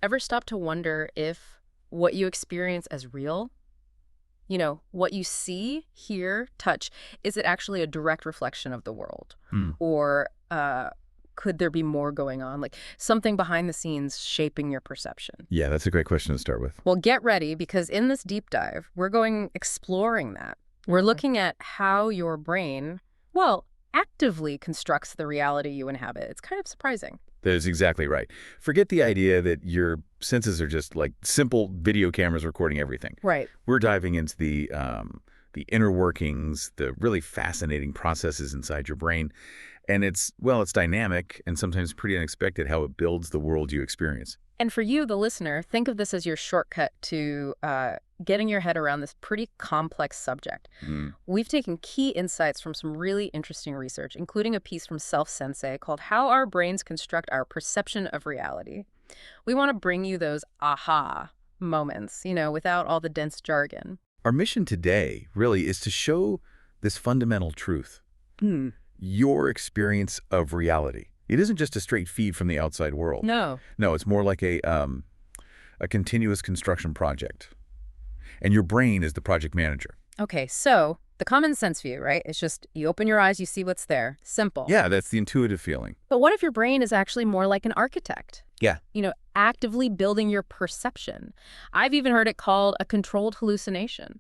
Ever stop to wonder if what you experience as real, what you see, hear, touch, is it actually a direct reflection of the world? Hmm. Or could there be more going on, like something behind the scenes shaping your perception? Yeah, that's a great question to start with. Well, get ready because in this deep dive, we're going exploring that. We're Okay. looking at how your brain, well, actively constructs the reality you inhabit. It's kind of surprising. That is exactly right. Forget the idea that your senses are just like simple video cameras recording everything. Right. We're diving into the inner workings, the really fascinating processes inside your brain. And it's dynamic and sometimes pretty unexpected how it builds the world you experience. And for you, the listener, think of this as your shortcut to getting your head around this pretty complex subject. Mm. We've taken key insights from some really interesting research, including a piece from Sensei called How Our Brains Construct Our Perception of Reality. We want to bring you those aha moments, without all the dense jargon. Our mission today really is to show this fundamental truth, Hmm. your experience of reality. It isn't just a straight feed from the outside world. No. No, it's more like a continuous construction project. And your brain is the project manager. Okay, so the common sense view, right? It's just you open your eyes, you see what's there. Simple. Yeah, that's the intuitive feeling. But what if your brain is actually more like an architect? Yeah. Actively building your perception. I've even heard it called a controlled hallucination.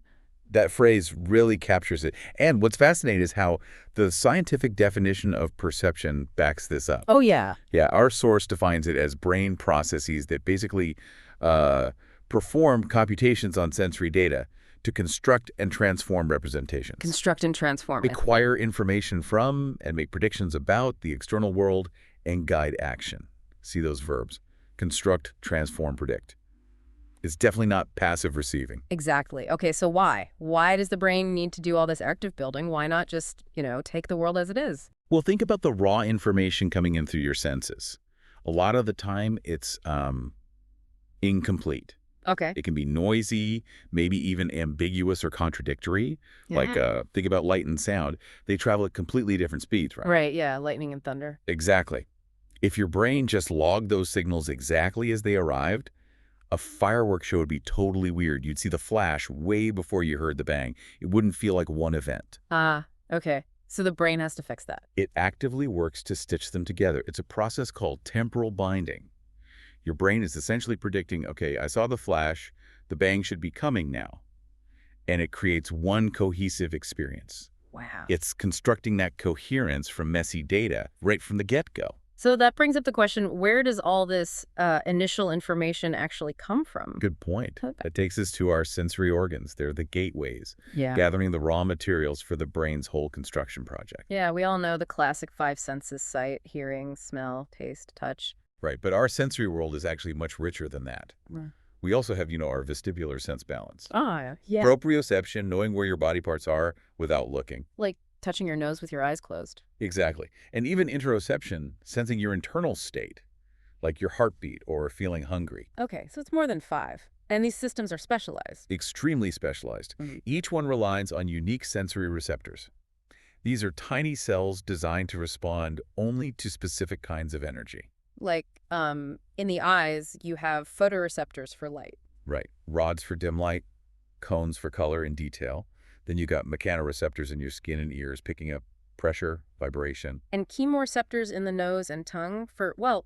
That phrase really captures it. And what's fascinating is how the scientific definition of perception backs this up. Oh, yeah. Yeah, our source defines it as brain processes that basically uh, perform computations on sensory data to construct and transform representations. Construct and transform. Acquire information from and make predictions about the external world and guide action. See those verbs. Construct, transform, predict. It's definitely not passive receiving. Exactly. Okay, so why? Why does the brain need to do all this active building? Why not just, take the world as it is? Well, think about the raw information coming in through your senses. A lot of the time, it's incomplete. Okay. It can be noisy, maybe even ambiguous or contradictory. Like, Yeah. think about light and sound. They travel at completely different speeds, right? Right, yeah, lightning and thunder. Exactly. If your brain just logged those signals exactly as they arrived, a fireworks show would be totally weird. You'd see the flash way before you heard the bang. It wouldn't feel like one event. Ah, okay. So the brain has to fix that. It actively works to stitch them together. It's a process called temporal binding. Your brain is essentially predicting, okay, I saw the flash, the bang should be coming now. And it creates one cohesive experience. Wow. It's constructing that coherence from messy data right from the get-go. So that brings up the question, where does all this initial information actually come from? Good point. Okay. That takes us to our sensory organs. They're the gateways, Yeah. gathering the raw materials for the brain's whole construction project. Yeah, we all know the classic five senses: sight, hearing, smell, taste, touch. Right, but our sensory world is actually much richer than that. Mm. We also have, our vestibular sense balance. Ah, yeah. Proprioception, knowing where your body parts are without looking. Like touching your nose with your eyes closed. Exactly. And even interoception, sensing your internal state, like your heartbeat or feeling hungry. Okay, so it's more than five. And these systems are specialized. Extremely specialized. Mhm. Each one relies on unique sensory receptors. These are tiny cells designed to respond only to specific kinds of energy. Like, in the eyes, you have photoreceptors for light. Right. Rods for dim light, cones for color and detail. Then you got mechanoreceptors in your skin and ears picking up pressure, vibration. And chemoreceptors in the nose and tongue for, well,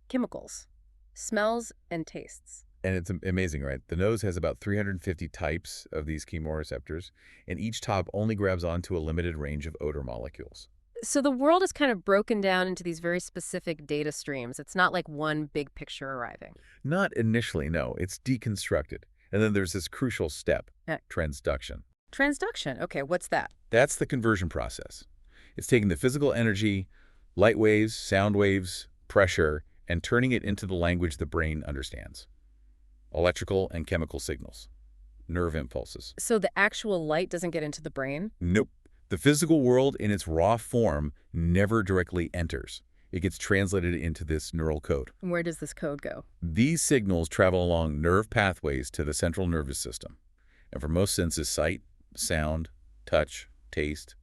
chemicals, smells, and tastes. And it's amazing, right? The nose has about 350 types of these chemoreceptors, and each top only grabs onto a limited range of odor molecules. So the world is kind of broken down into these very specific data streams. It's not like one big picture arriving. Not initially, no. It's deconstructed. And then there's this crucial step, Yeah. transduction. Transduction. Okay, what's that? That's the conversion process. It's taking the physical energy, light waves, sound waves, pressure, and turning it into the language the brain understands. Electrical and chemical signals, nerve impulses. So the actual light doesn't get into the brain? Nope. The physical world in its raw form never directly enters. It gets translated into this neural code. Where does this code go? These signals travel along nerve pathways to the central nervous system. And for most senses, sight, sound, touch, taste,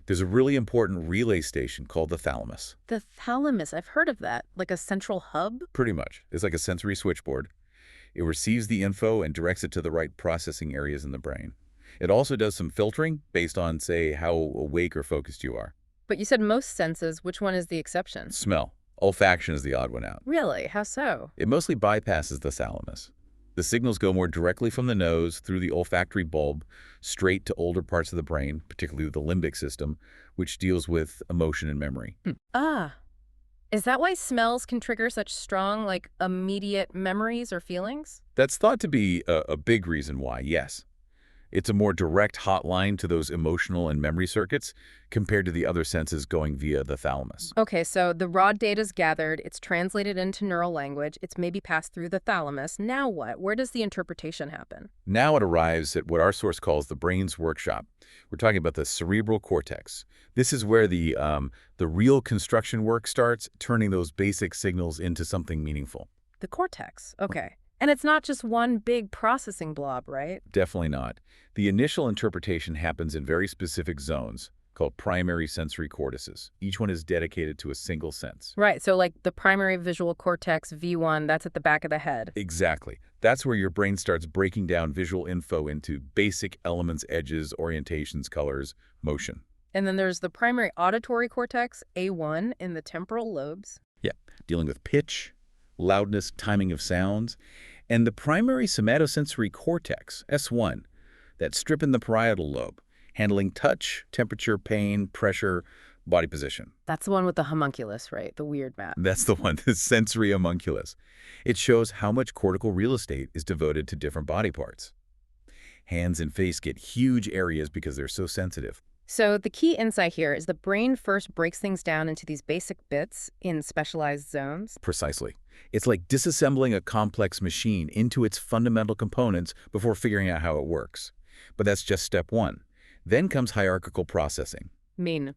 There's a really important relay station called the thalamus. The thalamus, I've heard of that. Like a central hub? Pretty much. It's like a sensory switchboard. It receives the info and directs it to the right processing areas in the brain. It also does some filtering based on, say, how awake or focused you are. But you said most senses. Which one is the exception? Smell. Olfaction is the odd one out. Really? How so? It mostly bypasses the thalamus. The signals go more directly from the nose through the olfactory bulb straight to older parts of the brain, particularly the limbic system, which deals with emotion and memory. Ah. Is that why smells can trigger such strong, like, immediate memories or feelings? That's thought to be a big reason why, yes. It's a more direct hotline to those emotional and memory circuits compared to the other senses going via the thalamus. Okay, so the raw data's gathered, it's translated into neural language, it's maybe passed through the thalamus. Now what? Where does the interpretation happen? Now it arrives at what our source calls the brain's workshop. We're talking about the cerebral cortex. This is where the real construction work starts, turning those basic signals into something meaningful. The cortex. Okay. And it's not just one big processing blob, right? Definitely not. The initial interpretation happens in very specific zones called primary sensory cortices. Each one is dedicated to a single sense. Right, so like the primary visual cortex, V1, that's at the back of the head. Exactly. That's where your brain starts breaking down visual info into basic elements, edges, orientations, colors, motion. And then there's the primary auditory cortex, A1, in the temporal lobes. Yeah, dealing with pitch, loudness, timing of sounds, and the primary somatosensory cortex, S1, that strip in the parietal lobe, handling touch, temperature, pain, pressure, body position. That's the one with the homunculus, right? The weird map. That's the one, the sensory homunculus. It shows how much cortical real estate is devoted to different body parts. Hands and face get huge areas because they're so sensitive. So the key insight here is the brain first breaks things down into these basic bits in specialized zones. Precisely. It's like disassembling a complex machine into its fundamental components before figuring out how it works. But that's just step one. Then comes hierarchical processing. Meaning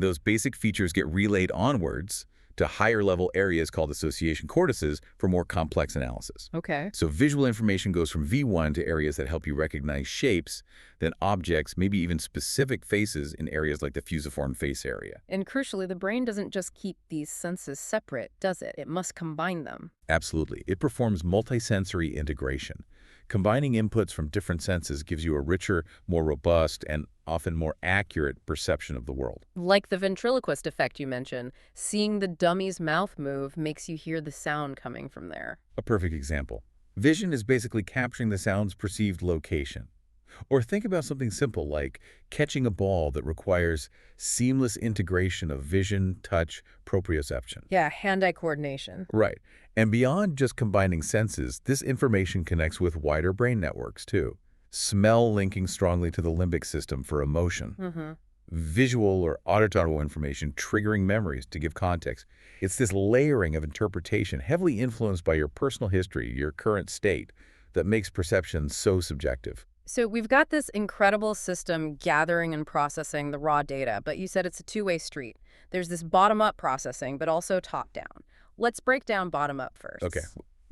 those basic features get relayed onwards to higher-level areas called association cortices for more complex analysis. Okay. So visual information goes from V1 to areas that help you recognize shapes, then objects, maybe even specific faces in areas like the fusiform face area. And crucially, the brain doesn't just keep these senses separate, does it? It must combine them. Absolutely. It performs multisensory integration. Combining inputs from different senses gives you a richer, more robust, and often more accurate perception of the world. Like the ventriloquist effect you mentioned, seeing the dummy's mouth move makes you hear the sound coming from there. A perfect example. Vision is basically capturing the sound's perceived location. Or think about something simple like catching a ball that requires seamless integration of vision, touch, proprioception. Yeah, hand-eye coordination. Right. And beyond just combining senses, this information connects with wider brain networks, too. Smell linking strongly to the limbic system for emotion. Visual or auditory information triggering memories to give context. It's this layering of interpretation heavily influenced by your personal history, your current state, that makes perception so subjective. So we've got this incredible system gathering and processing the raw data, but you said it's a two-way street. There's this bottom-up processing, but also top-down. Let's break down bottom-up first. Okay.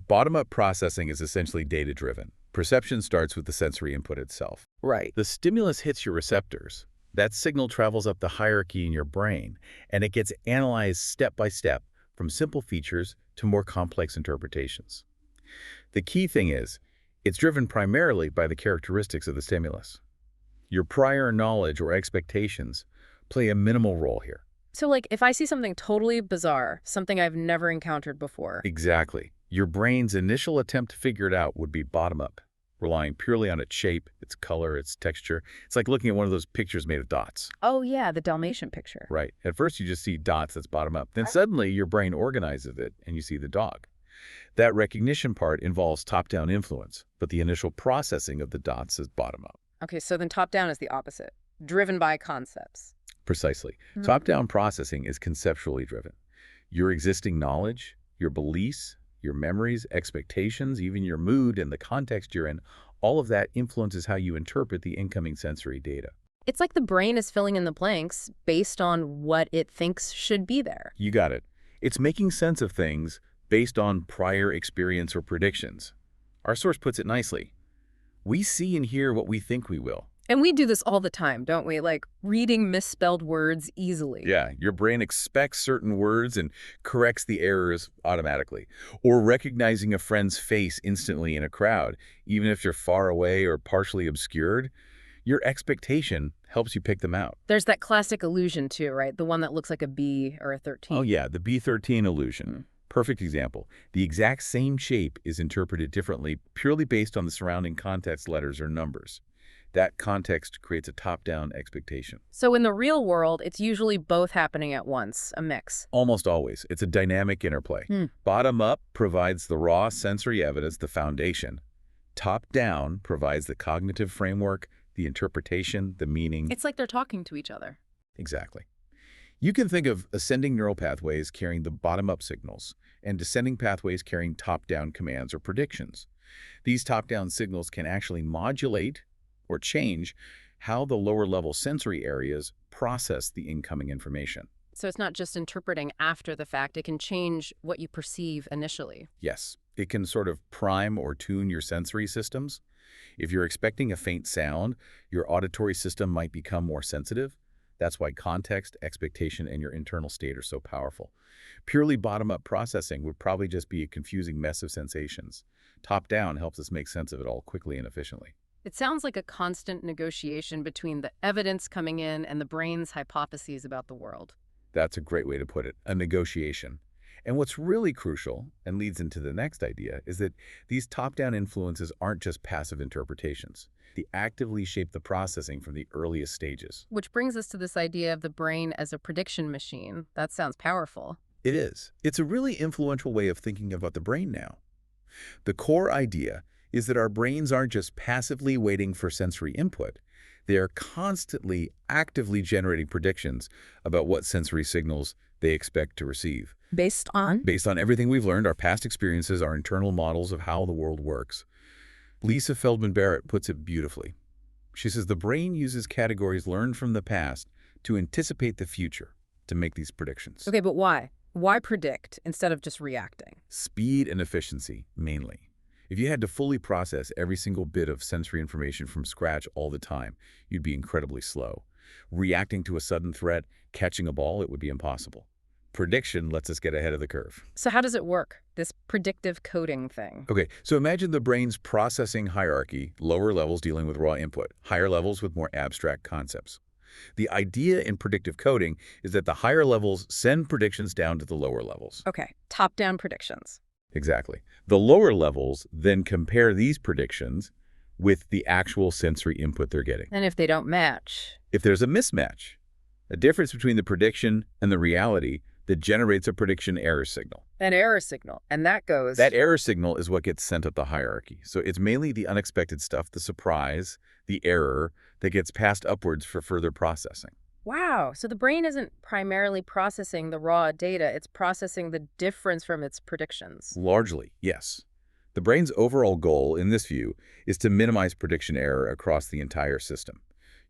Bottom-up processing is essentially data-driven. Perception starts with the sensory input itself. Right. The stimulus hits your receptors. That signal travels up the hierarchy in your brain, and it gets analyzed step by step, from simple features to more complex interpretations. The key thing is, it's driven primarily by the characteristics of the stimulus. Your prior knowledge or expectations play a minimal role here. So, like, if I see something totally bizarre, something I've never encountered before. Exactly. Your brain's initial attempt to figure it out would be bottom-up, relying purely on its shape, its color, its texture. It's like looking at one of those pictures made of dots. Oh, yeah, the Dalmatian picture. Right. At first, you just see dots that's bottom-up. Then suddenly, your brain organizes it, and you see the dog. That recognition part involves top-down influence, but the initial processing of the dots is bottom-up. Okay, so then top-down is the opposite, driven by concepts. Precisely. Top-down processing is conceptually driven. Your existing knowledge, your beliefs, your memories, expectations, even your mood and the context you're in, all of that influences how you interpret the incoming sensory data. It's like the brain is filling in the blanks based on what it thinks should be there. You got it. It's making sense of things based on prior experience or predictions. Our source puts it nicely. We see and hear what we think we will. And we do this all the time, don't we? Like reading misspelled words easily. Yeah, your brain expects certain words and corrects the errors automatically. Or recognizing a friend's face instantly in a crowd, even if you're far away or partially obscured, your expectation helps you pick them out. There's that classic illusion too, right? The one that looks like a B or a Oh 13. yeah, the B13 illusion. Mm. Perfect example. The exact same shape is interpreted differently purely based on the surrounding context letters or numbers. That context creates a top-down expectation. So in the real world, it's usually both happening at once, a mix. Almost always. It's a dynamic interplay. Hmm. Bottom-up provides the raw sensory evidence, the foundation. Top-down provides the cognitive framework, the interpretation, the meaning. It's like they're talking to each other. Exactly. You can think of ascending neural pathways carrying the bottom-up signals and descending pathways carrying top-down commands or predictions. These top-down signals can actually modulate or change how the lower-level sensory areas process the incoming information. So it's not just interpreting after the fact, it can change what you perceive initially. Yes, it can sort of prime or tune your sensory systems. If you're expecting a faint sound, your auditory system might become more sensitive. That's why context, expectation, and your internal state are so powerful. Purely bottom-up processing would probably just be a confusing mess of sensations. Top-down helps us make sense of it all quickly and efficiently. It sounds like a constant negotiation between the evidence coming in and the brain's hypotheses about the world. That's a great way to put it, a negotiation. And what's really crucial, and leads into the next idea, is that these top-down influences aren't just passive interpretations. They actively shape the processing from the earliest stages. Which brings us to this idea of the brain as a prediction machine. That sounds powerful. It is. It's a really influential way of thinking about the brain now. The core idea is that our brains aren't just passively waiting for sensory input. They are constantly, actively generating predictions about what sensory signals they expect to receive. Based on? Based on everything we've learned, our past experiences, our internal models of how the world works. Lisa Feldman Barrett puts it beautifully. She says the brain uses categories learned from the past to anticipate the future, to make these predictions. Okay, but why? Why predict instead of just reacting? Speed and efficiency, mainly. If you had to fully process every single bit of sensory information from scratch all the time, you'd be incredibly slow. Reacting to a sudden threat, catching a ball, it would be impossible. Prediction lets us get ahead of the curve. So how does it work, this predictive coding thing? Okay, so imagine the brain's processing hierarchy, lower levels dealing with raw input, higher levels with more abstract concepts. The idea in predictive coding is that the higher levels send predictions down to the lower levels. Okay, top-down predictions. Exactly. The lower levels then compare these predictions with the actual sensory input they're getting. And if they don't match? If there's a mismatch, a difference between the prediction and the reality that generates a prediction error signal. An error signal, and that goes... That error signal is what gets sent up the hierarchy. So it's mainly the unexpected stuff, the surprise, the error, that gets passed upwards for further processing. Wow, so the brain isn't primarily processing the raw data, it's processing the difference from its predictions. Largely, yes. The brain's overall goal, in this view, is to minimize prediction error across the entire system.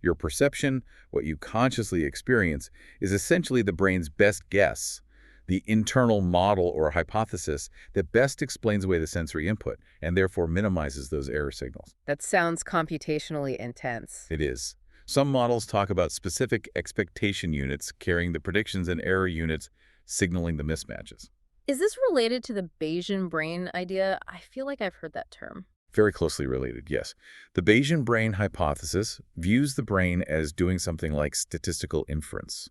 Your perception, what you consciously experience, is essentially the brain's best guess, the internal model or hypothesis that best explains away the sensory input and therefore minimizes those error signals. That sounds computationally intense. It is. Some models talk about specific expectation units carrying the predictions and error units signaling the mismatches. Is this related to the Bayesian brain idea? I feel like I've heard that term. Very closely related, yes. The Bayesian brain hypothesis views the brain as doing something like statistical inference.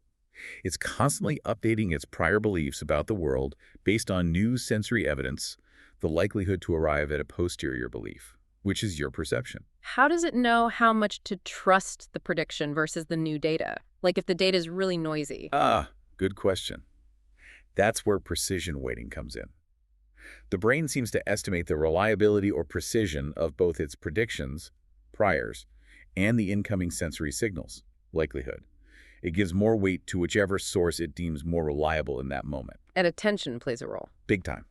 It's constantly updating its prior beliefs about the world based on new sensory evidence, the likelihood to arrive at a posterior belief, which is your perception. How does it know how much to trust the prediction versus the new data? Like if the data is really noisy. Good question. That's where precision weighting comes in. The brain seems to estimate the reliability or precision of both its predictions, priors, and the incoming sensory signals, likelihood. It gives more weight to whichever source it deems more reliable in that moment. And attention plays a role. Big time.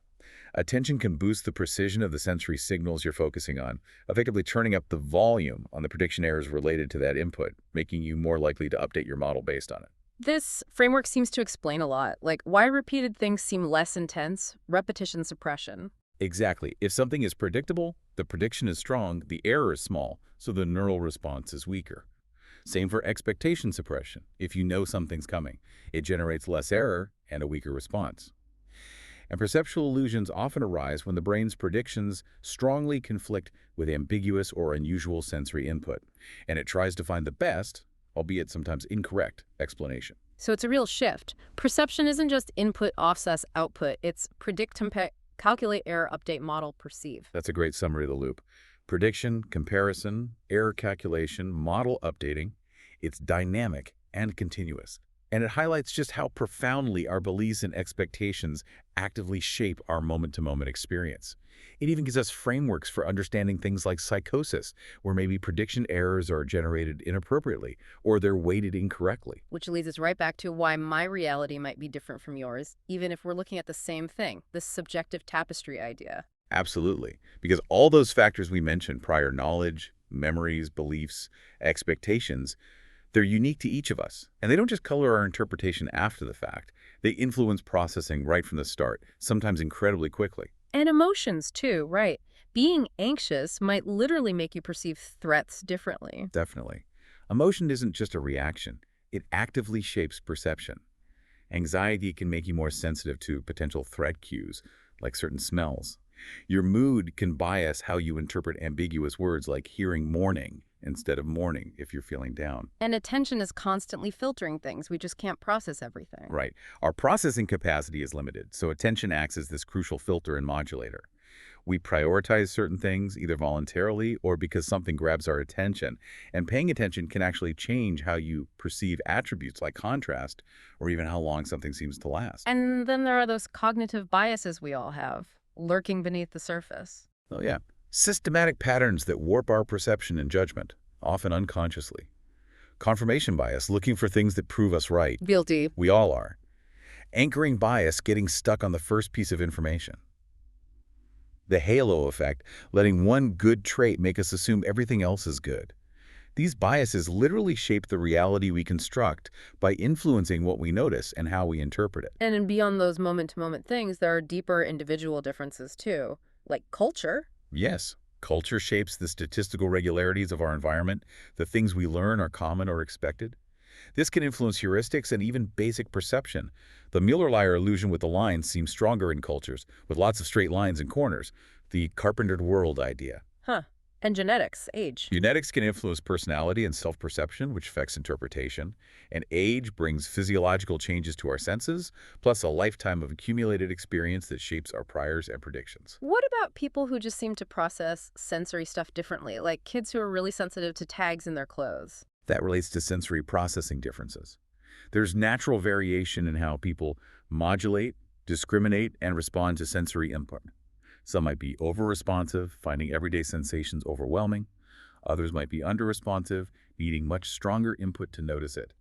Attention can boost the precision of the sensory signals you're focusing on, effectively turning up the volume on the prediction errors related to that input, making you more likely to update your model based on it. This framework seems to explain a lot, like why repeated things seem less intense, repetition suppression. Exactly. If something is predictable, the prediction is strong, the error is small, so the neural response is weaker. Same for expectation suppression. If you know something's coming, it generates less error and a weaker response. And perceptual illusions often arise when the brain's predictions strongly conflict with ambiguous or unusual sensory input, and it tries to find the best, albeit sometimes incorrect, explanation. So it's a real shift. Perception isn't just input, offset, output. It's predict, calculate, error, update, model, perceive. That's a great summary of the loop. Prediction, comparison, error calculation, model updating. It's dynamic and continuous. And it highlights just how profoundly our beliefs and expectations actively shape our moment-to-moment experience. It even gives us frameworks for understanding things like psychosis, where maybe prediction errors are generated inappropriately or they're weighted incorrectly. Which leads us right back to why my reality might be different from yours, even if we're looking at the same thing, this subjective tapestry idea. Absolutely. Because all those factors we mentioned, prior knowledge, memories, beliefs, expectations, they're unique to each of us. And they don't just color our interpretation after the fact. They influence processing right from the start, sometimes incredibly quickly. And emotions, too, right? Being anxious might literally make you perceive threats differently. Definitely. Emotion isn't just a reaction. It actively shapes perception. Anxiety can make you more sensitive to potential threat cues, like certain smells. Your mood can bias how you interpret ambiguous words like hearing morning instead of morning if you're feeling down. And attention is constantly filtering things. We just can't process everything. Right. Our processing capacity is limited, so attention acts as this crucial filter and modulator. We prioritize certain things either voluntarily or because something grabs our attention, and paying attention can actually change how you perceive attributes like contrast or even how long something seems to last. And then there are those cognitive biases we all have, lurking beneath the surface. Oh yeah. Systematic patterns that warp our perception and judgment, often unconsciously. Confirmation bias, looking for things that prove us right. Guilty. We all are. Anchoring bias, getting stuck on the first piece of information. The halo effect, letting one good trait make us assume everything else is good. These biases literally shape the reality we construct by influencing what we notice and how we interpret it. And beyond those moment-to-moment things, there are deeper individual differences, too, like culture. Yes, culture shapes the statistical regularities of our environment. The things we learn are common or expected. This can influence heuristics and even basic perception. The Mueller-Lyer illusion with the lines seems stronger in cultures, with lots of straight lines and corners, the carpentered world idea. Huh. And genetics, age. Genetics can influence personality and self-perception, which affects interpretation. And age brings physiological changes to our senses, plus a lifetime of accumulated experience that shapes our priors and predictions. What about people who just seem to process sensory stuff differently, like kids who are really sensitive to tags in their clothes? That relates to sensory processing differences. There's natural variation in how people modulate, discriminate, and respond to sensory input. Some might be over-responsive, finding everyday sensations overwhelming. Others might be under-responsive, needing much stronger input to notice it.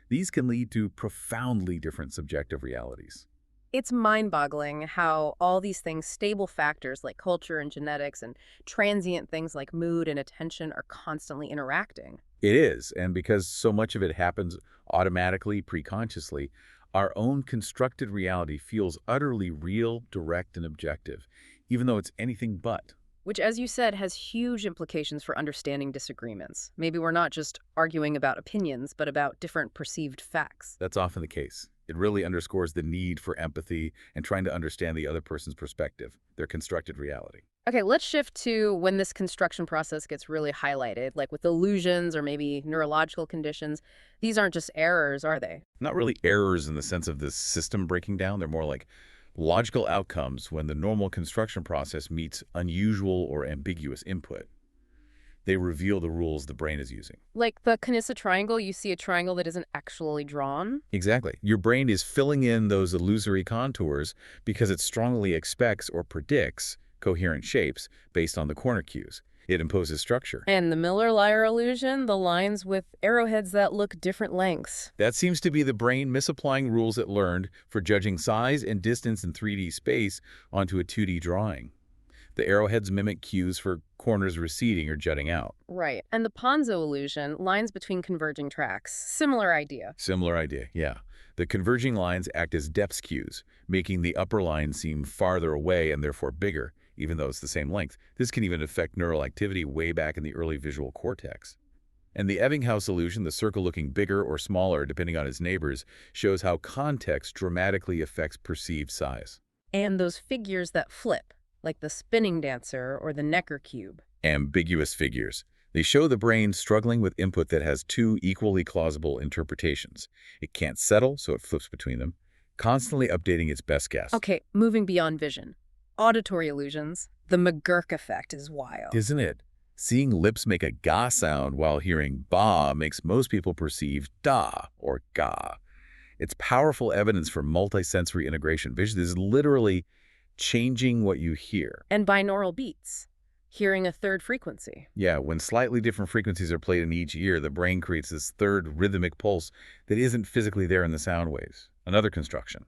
These can lead to profoundly different subjective realities. It's mind-boggling how all these things, stable factors like culture and genetics and transient things like mood and attention, are constantly interacting. It is, and because so much of it happens automatically, preconsciously, our own constructed reality feels utterly real, direct, and objective, even though it's anything but. Which, as you said, has huge implications for understanding disagreements. Maybe we're not just arguing about opinions, but about different perceived facts. That's often the case. It really underscores the need for empathy and trying to understand the other person's perspective, their constructed reality. Okay, let's shift to when this construction process gets really highlighted, like with illusions or maybe neurological conditions. These aren't just errors, are they? Not really errors in the sense of the system breaking down. They're more like logical outcomes when the normal construction process meets unusual or ambiguous input. They reveal the rules the brain is using. Like the Canissa triangle, you see a triangle that isn't actually drawn. Exactly. Your brain is filling in those illusory contours because it strongly expects or predicts coherent shapes based on the corner cues. It imposes structure. And the Miller-Lyer illusion, the lines with arrowheads that look different lengths. That seems to be the brain misapplying rules it learned for judging size and distance in 3D space onto a 2D drawing. The arrowheads mimic cues for corners receding or jutting out. Right. And the Ponzo illusion, lines between converging tracks. Similar idea. Similar idea, yeah. The converging lines act as depth cues, making the upper line seem farther away and therefore bigger, even though it's the same length. This can even affect neural activity way back in the early visual cortex. And the Ebbinghaus illusion, the circle looking bigger or smaller depending on its neighbors, shows how context dramatically affects perceived size. And those figures that flip, like the spinning dancer or the Necker cube. Ambiguous figures. They show the brain struggling with input that has two equally plausible interpretations. It can't settle, so it flips between them, constantly updating its best guess. Okay, moving beyond vision. Auditory illusions. The McGurk effect is wild. Isn't it? Seeing lips make a ga sound while hearing ba makes most people perceive da or ga. It's powerful evidence for multisensory integration. Vision is literally changing what you hear. And binaural beats. Hearing a third frequency. Yeah, when slightly different frequencies are played in each ear, the brain creates this third rhythmic pulse that isn't physically there in the sound waves. Another construction.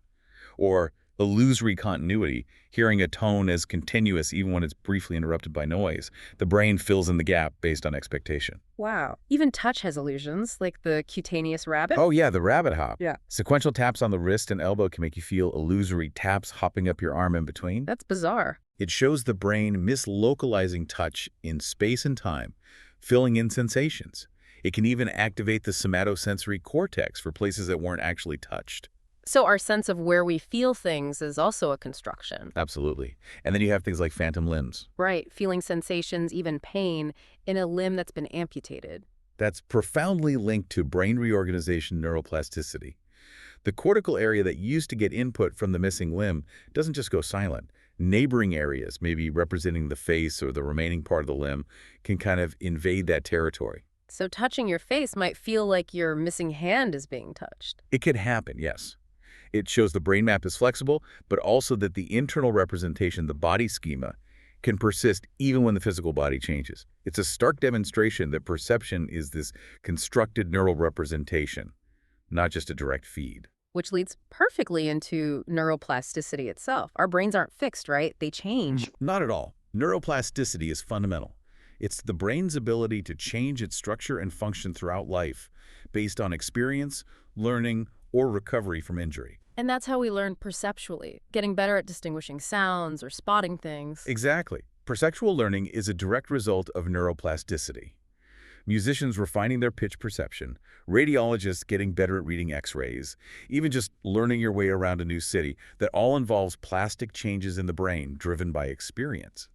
Or illusory continuity, hearing a tone as continuous even when it's briefly interrupted by noise. The brain fills in the gap based on expectation. Wow. Even touch has illusions, like the cutaneous rabbit. Oh yeah, the rabbit hop. Yeah. Sequential taps on the wrist and elbow can make you feel illusory taps hopping up your arm in between. That's bizarre. It shows the brain mislocalizing touch in space and time, filling in sensations. It can even activate the somatosensory cortex for places that weren't actually touched. So our sense of where we feel things is also a construction. Absolutely. And then you have things like phantom limbs. Right, feeling sensations, even pain, in a limb that's been amputated. That's profoundly linked to brain reorganization neuroplasticity. The cortical area that used to get input from the missing limb doesn't just go silent. Neighboring areas, maybe representing the face or the remaining part of the limb, can kind of invade that territory. So touching your face might feel like your missing hand is being touched. It could happen, yes. It shows the brain map is flexible, but also that the internal representation, the body schema, can persist even when the physical body changes. It's a stark demonstration that perception is this constructed neural representation, not just a direct feed. Which leads perfectly into neuroplasticity itself. Our brains aren't fixed, right? They change. Not at all. Neuroplasticity is fundamental. It's the brain's ability to change its structure and function throughout life based on experience, learning, or recovery from injury. And that's how we learn perceptually, getting better at distinguishing sounds or spotting things. Exactly. Perceptual learning is a direct result of neuroplasticity. Musicians refining their pitch perception, radiologists getting better at reading x-rays, even just learning your way around a new city, that all involves plastic changes in the brain driven by experience.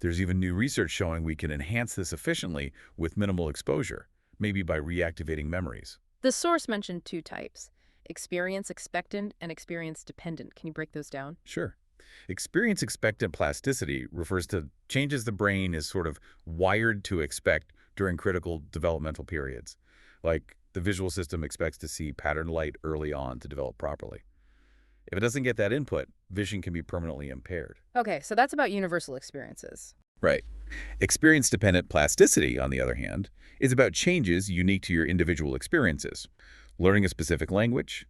There's even new research showing we can enhance this efficiently with minimal exposure, maybe by reactivating memories. The source mentioned two types, experience expectant and experience dependent. Can you break those down? Sure. Experience expectant plasticity refers to changes the brain is sort of wired to expect during critical developmental periods. Like the visual system expects to see patterned light early on to develop properly. If it doesn't get that input, vision can be permanently impaired. Okay, so that's about universal experiences. Right. Experience-dependent plasticity, on the other hand, is about changes unique to your individual experiences. Learning a specific language,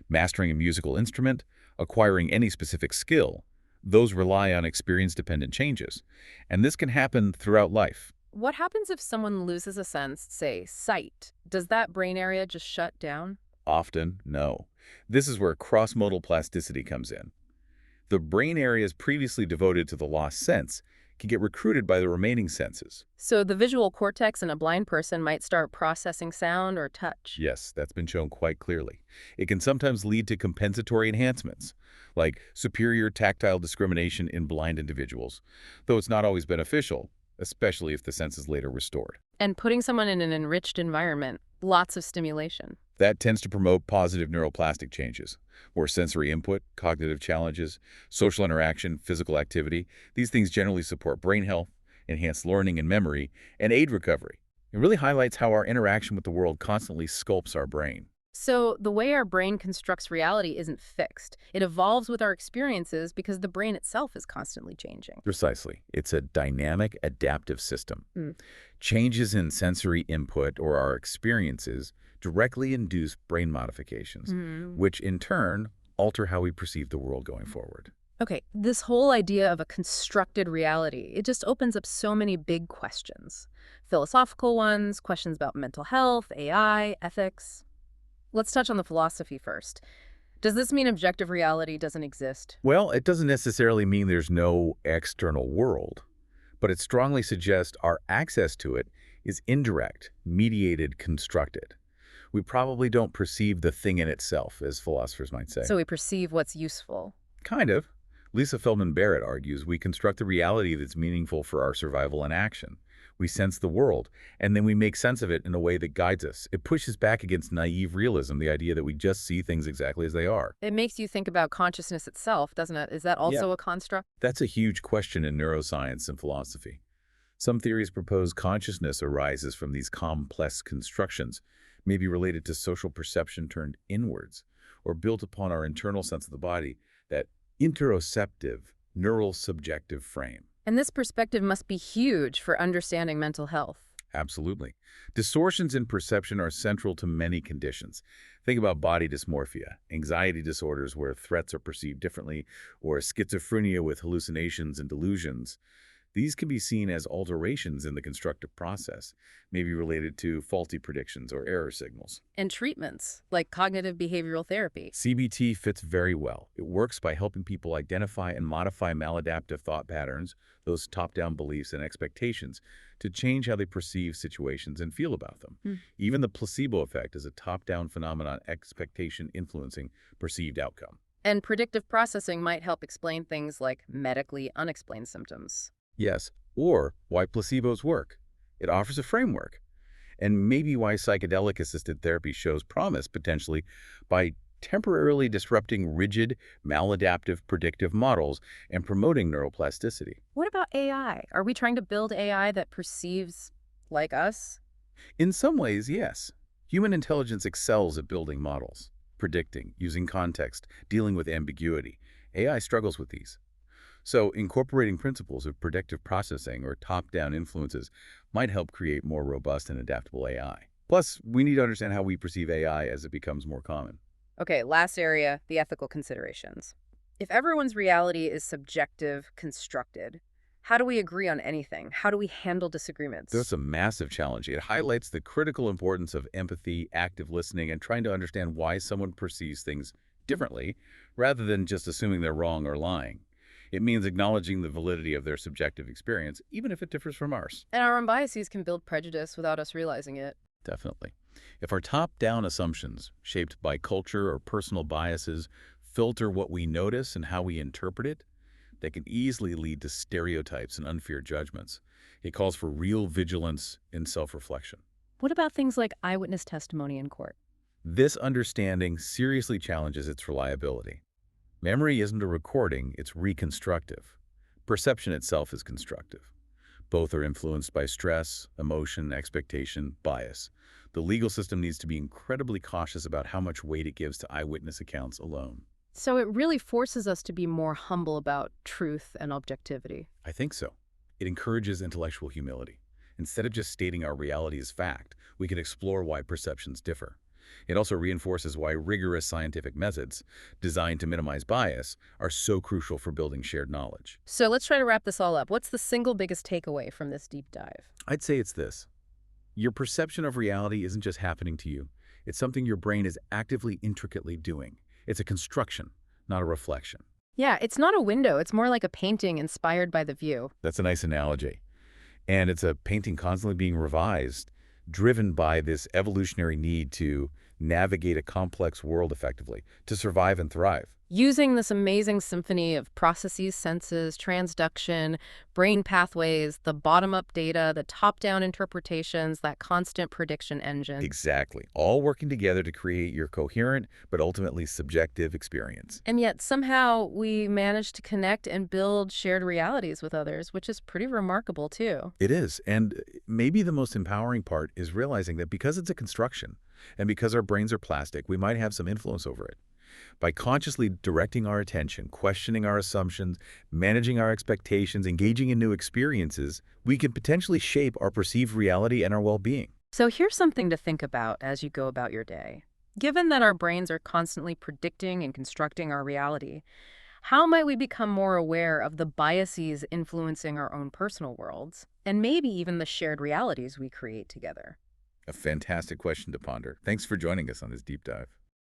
mastering a musical instrument, acquiring any specific skill, those rely on experience-dependent changes. And this can happen throughout life. What happens if someone loses a sense, say, sight? Does that brain area just shut down? Often, no. This is where cross-modal plasticity comes in. The brain areas previously devoted to the lost sense can get recruited by the remaining senses. So the visual cortex in a blind person might start processing sound or touch. Yes, that's been shown quite clearly. It can sometimes lead to compensatory enhancements, like superior tactile discrimination in blind individuals, though it's not always beneficial, especially if the sense is later restored. And putting someone in an enriched environment, lots of stimulation. That tends to promote positive neuroplastic changes, more sensory input, cognitive challenges, social interaction, physical activity. These things generally support brain health, enhance learning and memory, and aid recovery. It really highlights how our interaction with the world constantly sculpts our brain. So the way our brain constructs reality isn't fixed. It evolves with our experiences because the brain itself is constantly changing. Precisely. It's a dynamic, adaptive system. Changes in sensory input or our experiences directly induce brain modifications, which in turn alter how we perceive the world going forward. Okay, this whole idea of a constructed reality, it just opens up so many big questions. Philosophical ones, questions about mental health, AI, ethics. Let's touch on the philosophy first. Does this mean objective reality doesn't exist? Well, it doesn't necessarily mean there's no external world, but it strongly suggests our access to it is indirect, mediated, constructed. We probably don't perceive the thing in itself, as philosophers might say. So we perceive what's useful. Kind of. Lisa Feldman Barrett argues we construct a reality that's meaningful for our survival and action. We sense the world, and then we make sense of it in a way that guides us. It pushes back against naive realism, the idea that we just see things exactly as they are. It makes you think about consciousness itself, doesn't it? Is that Yeah. also a construct? That's a huge question in neuroscience and philosophy. Some theories propose consciousness arises from these complex constructions, maybe related to social perception turned inwards, or built upon our internal sense of the body, that interoceptive, neural subjective frame. And this perspective must be huge for understanding mental health. Absolutely. Distortions in perception are central to many conditions. Think about body dysmorphia, anxiety disorders where threats are perceived differently, or schizophrenia with hallucinations and delusions. These can be seen as alterations in the constructive process, maybe related to faulty predictions or error signals. And treatments, like cognitive behavioral therapy. CBT fits very well. It works by helping people identify and modify maladaptive thought patterns, those top-down beliefs and expectations, to change how they perceive situations and feel about them. Hmm. Even the placebo effect is a top-down phenomenon, expectation influencing perceived outcome. And predictive processing might help explain things like medically unexplained symptoms. Yes, or why placebos work. It offers a framework. And maybe why psychedelic-assisted therapy shows promise, potentially, by temporarily disrupting rigid, maladaptive predictive models and promoting neuroplasticity. What about AI? Are we trying to build AI that perceives like us? In some ways, yes. Human intelligence excels at building models, predicting, using context, dealing with ambiguity. AI struggles with these. So incorporating principles of predictive processing or top-down influences might help create more robust and adaptable AI. Plus, we need to understand how we perceive AI as it becomes more common. Okay, last area, the ethical considerations. If everyone's reality is subjective, constructed, how do we agree on anything? How do we handle disagreements? That's a massive challenge. It highlights the critical importance of empathy, active listening, and trying to understand why someone perceives things differently, rather than just assuming they're wrong or lying. It means acknowledging the validity of their subjective experience, even if it differs from ours. And our own biases can build prejudice without us realizing it. Definitely. If our top-down assumptions, shaped by culture or personal biases, filter what we notice and how we interpret it, they can easily lead to stereotypes and unfair judgments. It calls for real vigilance and self-reflection. What about things like eyewitness testimony in court? This understanding seriously challenges its reliability. Memory isn't a recording, it's reconstructive. Perception itself is constructive. Both are influenced by stress, emotion, expectation, bias. The legal system needs to be incredibly cautious about how much weight it gives to eyewitness accounts alone. So it really forces us to be more humble about truth and objectivity. I think so. It encourages intellectual humility. Instead of just stating our reality as fact, we can explore why perceptions differ. It also reinforces why rigorous scientific methods, designed to minimize bias, are so crucial for building shared knowledge. So let's try to wrap this all up. What's the single biggest takeaway from this deep dive? I'd say it's this. Your perception of reality isn't just happening to you. It's something your brain is actively, intricately doing. It's a construction, not a reflection. Yeah, it's not a window. It's more like a painting inspired by the view. That's a nice analogy. And it's a painting constantly being revised, driven by this evolutionary need to navigate a complex world effectively, to survive and thrive. Using this amazing symphony of processes, senses, transduction, brain pathways, the bottom-up data, the top-down interpretations, that constant prediction engine. Exactly. All working together to create your coherent, but ultimately subjective experience. And yet somehow we manage to connect and build shared realities with others, which is pretty remarkable too. It is. And maybe the most empowering part is realizing that because it's a construction, and because our brains are plastic, we might have some influence over it. By consciously directing our attention, questioning our assumptions, managing our expectations, engaging in new experiences, we can potentially shape our perceived reality and our well-being. So here's something to think about as you go about your day. Given that our brains are constantly predicting and constructing our reality, how might we become more aware of the biases influencing our own personal worlds, and maybe even the shared realities we create together? A fantastic question to ponder. Thanks for joining us on this deep dive.